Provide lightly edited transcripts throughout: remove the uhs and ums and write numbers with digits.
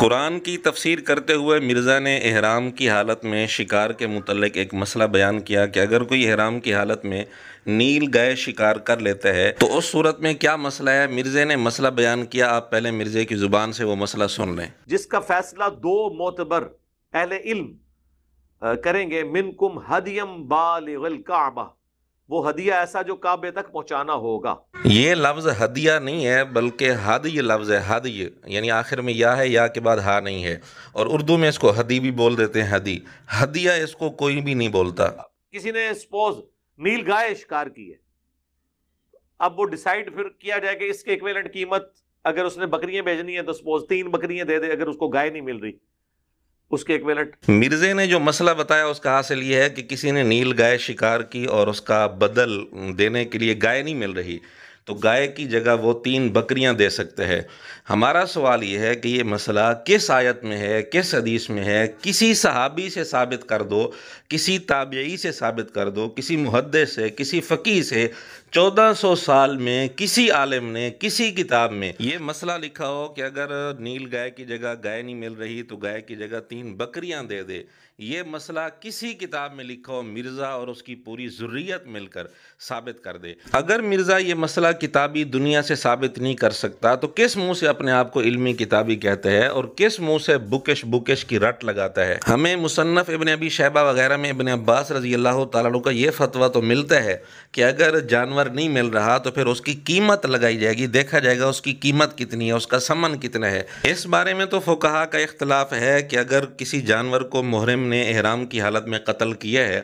قرآن کی تفسیر کرتے ہوئے مرزا نے احرام کی حالت میں شکار کے متعلق ایک مسئلہ بیان کیا کہ اگر کوئی احرام کی حالت میں نیل گائے شکار کر لیتا ہے تو اس صورت میں کیا مسئلہ ہے۔ مرزے نے مسئلہ بیان کیا، آپ پہلے مرزے کی زبان سے وہ مسئلہ سن لیں۔ جس کا فیصلہ دو معتبر اہل علم کریں گے، منکم ہدیم بالغ الکعبہ، وہ ہدیہ ایسا جو کعبے تک پہنچانا ہوگا۔ یہ لفظ ہدیہ نہیں ہے بلکہ ہدی لفظ ہے، ہدی یعنی آخر میں یا ہے، یا کے بعد ہا نہیں ہے، اور اردو میں اس کو ہدی بھی بول دیتے ہیں، ہدی۔ ہدیہ اس کو کوئی بھی نہیں بولتا۔ کسی نے سپوز نیل گائے شکار کی ہے، اب وہ ڈیسائیڈ پھر کیا جائے کہ اس کے ایکویلنٹ قیمت، اگر اس نے بکریاں بھیجنی ہیں تو سپوز 3 بکریاں دے دے، اگر اس کو گائے نہیں مل رہی اس کے ایکویلنٹ۔ مرزے نے جو مسئلہ بتایا اس کا حاصل یہ ہے کہ کسی نے نیل گائے شکار کی اور اس کا بدل دینے کے لیے گائے نہیں مل رہی، تو گائے کی جگہ وہ 3 بکریاں دے سکتے ہیں۔ ہمارا سوال یہ ہے کہ یہ مسئلہ کس آیت میں ہے، کس حدیث میں ہے؟ کسی صحابی سے ثابت کر دو، کسی تابعی سے ثابت کر دو، کسی محدث سے، کسی فقیہ سے۔ 1400 سال میں کسی عالم نے کسی کتاب میں یہ مسئلہ لکھا ہو کہ اگر نیل گائے کی جگہ گائے نہیں مل رہی تو گائے کی جگہ 3 بکریاں دے دے، یہ مسئلہ کسی کتاب میں لکھا ہو، مرزا اور اس کی پوری ذریت مل کر ثابت کر دے۔ اگر مرزا یہ مسئلہ کتابی دنیا سے ثابت نہیں کر سکتا تو کس منہ سے اپنے آپ کو علمی کتابی کہتا ہے اور کس منہ سے بکش کی رٹ لگاتا ہے؟ ہمیں مصنف ابن ابی شیبہ وغیرہ میں ابن عباس رضی اللہ تعالیٰ عنہ کا یہ فتویٰ تو ملتا ہے کہ اگر جانور نہیں مل رہا تو پھر اس کی قیمت لگائی جائے گی، دیکھا جائے گا اس کی قیمت کتنی ہے، اس کا ثمن کتنا ہے۔ اس بارے میں تو فقہا کا اختلاف ہے کہ اگر کسی جانور کو محرم نے احرام کی حالت میں قتل کیا ہے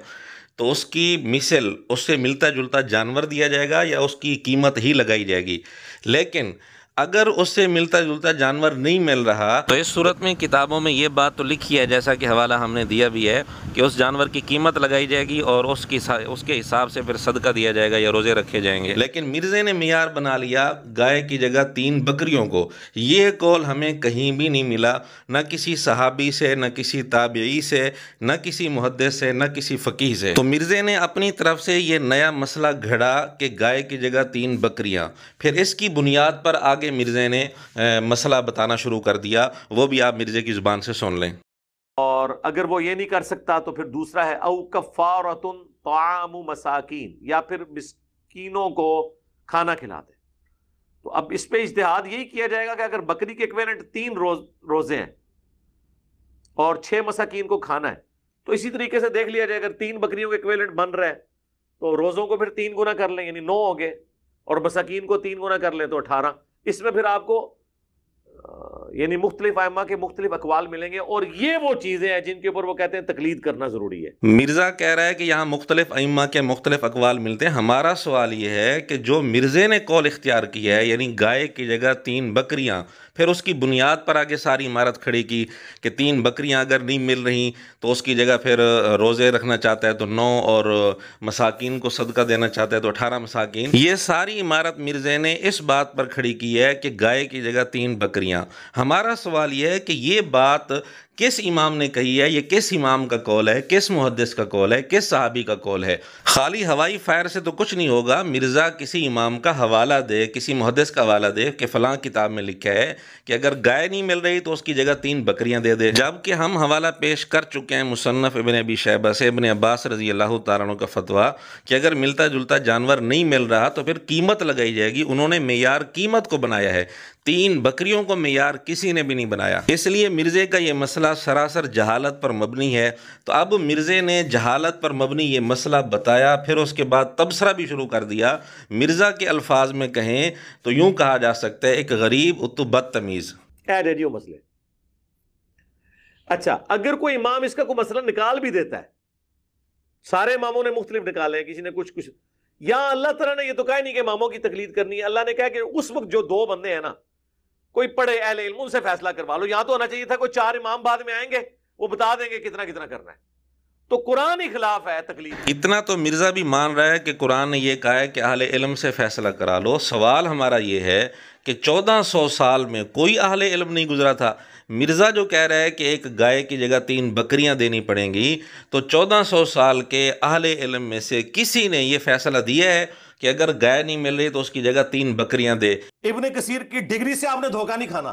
تو اس کی مثل، اس سے ملتا جلتا جانور دیا جائے گا یا اس کی قیمت ہی لگائی جائے گی۔ لیکن اگر اس سے ملتا جلتا جانور نہیں مل رہا تو اس صورت میں کتابوں میں یہ بات تو لکھی ہے، جیسا کہ حوالہ ہم نے دیا بھی ہے، کہ اس جانور کی قیمت لگائی جائے گی اور اس کے حساب سے پھر صدقہ دیا جائے گا یا روزے رکھے جائیں گے۔ لیکن مرزے نے معیار بنا لیا گائے کی جگہ 3 بکریوں کو۔ یہ قول ہمیں کہیں بھی نہیں ملا، نہ کسی صحابی سے، نہ کسی تابعی سے، نہ کسی محدث سے، نہ کسی فقیہ سے۔ تو مرزے نے اپنی طرف سے یہ نیا مسئلہ گھڑا کہ گائے کی جگہ 3 بکریاں، پھر اس کی بنیاد پر آگے مرزے نے مسئلہ بتانا شروع کر دیا، وہ بھی آپ مرزے کی زبان سے سن لیں۔ اور اگر وہ یہ نہیں کر سکتا تو پھر دوسرا ہے او کفارۃ طعام مساکین، یا پھر مسکینوں کو کھانا کھلا دے۔ تو اب اس پہ اجتہاد یہی کیا جائے گا کہ اگر بکری کے ایکویلنٹ 3 روزے ہیں اور 6 مساکین کو کھانا ہے تو اسی طریقے سے دیکھ لیا جائے، اگر 3 بکریوں کے ایکویلنٹ بن رہا ہے تو روزوں کو پھر 3 گنا کر لیں، یعنی 9 ہو گئے، اور مساکین کو 3 گنا کر لیں تو 18۔ اس میں پھر آپ کو یعنی مختلف ائمہ کے مختلف اقوال ملیں گے، اور یہ وہ چیزیں ہیں جن کے اوپر وہ کہتے ہیں تقلید کرنا ضروری ہے۔ مرزا کہہ رہا ہے کہ یہاں مختلف ائمہ کے مختلف اقوال ملتے ہیں۔ ہمارا سوال یہ ہے کہ جو مرزے نے قول اختیار کیا ہے، یعنی گائے کی جگہ 3 بکریاں، پھر اس کی بنیاد پر آگے ساری عمارت کھڑی کی کہ 3 بکریاں اگر نہیں مل رہی تو اس کی جگہ پھر روزے رکھنا چاہتا ہے تو 9، اور مساکین کو صدقہ دینا چاہتا ہے تو 18 مساکین۔ یہ ساری عمارت مرزے نے اس بات پر کھڑی کی ہے کہ گائے کی جگہ 3 بکریاں۔ ہمارا سوال یہ ہے کہ یہ بات کس امام نے کہی ہے، یہ کس امام کا قول ہے، کس محدث کا قول ہے، کس صحابی کا قول ہے؟ خالی ہوائی فائر سے تو کچھ نہیں ہوگا۔ مرزا کسی امام کا حوالہ دے، کسی محدث کا حوالہ دے کہ فلاں کتاب میں لکھا ہے کہ اگر گائے نہیں مل رہی تو اس کی جگہ 3 بکریاں دے دے۔ جبکہ ہم حوالہ پیش کر چکے ہیں مصنف ابن ابی شیبہ سے ابن عباس رضی اللہ تعالیٰ عنہ کا فتویٰ کہ اگر ملتا جلتا جانور نہیں مل رہا تو پھر قیمت لگائی جائے گی۔ انہوں نے معیار قیمت کو بنایا ہے، 3 بکریوں کو معیار کسی نے بھی نہیں بنایا۔ اس لیے مرزے کا یہ مسئلہ سراسر جہالت پر مبنی ہے۔ تو اب مرزے نے جہالت پر مبنی یہ مسئلہ بتایا، پھر اس کے بعد تبصرہ بھی شروع کر دیا۔ مرزا کے الفاظ میں کہیں تو یوں کہا جا سکتا ہے، ایک غریب اتو بدتمیز۔ ریڈیو مسئلے، اچھا اگر کوئی امام اس کا کوئی مسئلہ نکال بھی دیتا ہے، سارے اماموں نے مختلف نکالے ہیں، کسی نے کچھ، یا اللہ تعالیٰ نے یہ تو کہا نہیں کہ اماموں کی تقلید کرنی ہے، اللہ نے کہا کہ اس وقت جو 2 بندے ہیں نا، کوئی پڑھے اہل علم، ان سے فیصلہ کروا لو۔ یہاں تو ہونا چاہیے تھا کوئی 4 امام بعد میں آئیں گے، وہ بتا دیں گے کتنا کتنا کرنا ہے۔ تو قرآن ہی خلاف ہے تقلید۔ اتنا تو مرزا بھی مان رہا ہے کہ قرآن نے یہ کہا ہے کہ اہل علم سے فیصلہ کرا لو۔ سوال ہمارا یہ ہے کہ 1400 سال میں کوئی اہل علم نہیں گزرا تھا۔ مرزا جو کہہ رہا ہے کہ ایک گائے کی جگہ 3 بکریاں دینی پڑیں گی، تو 1400 سال کے اہل علم میں سے کسی نے یہ فیصلہ دیا ہے کہ اگر گائے نہیں مل رہی تو اس کی جگہ 3 بکریاں دے۔ ابن کثیر کی ڈگری سے آپ نے دھوکہ نہیں کھانا۔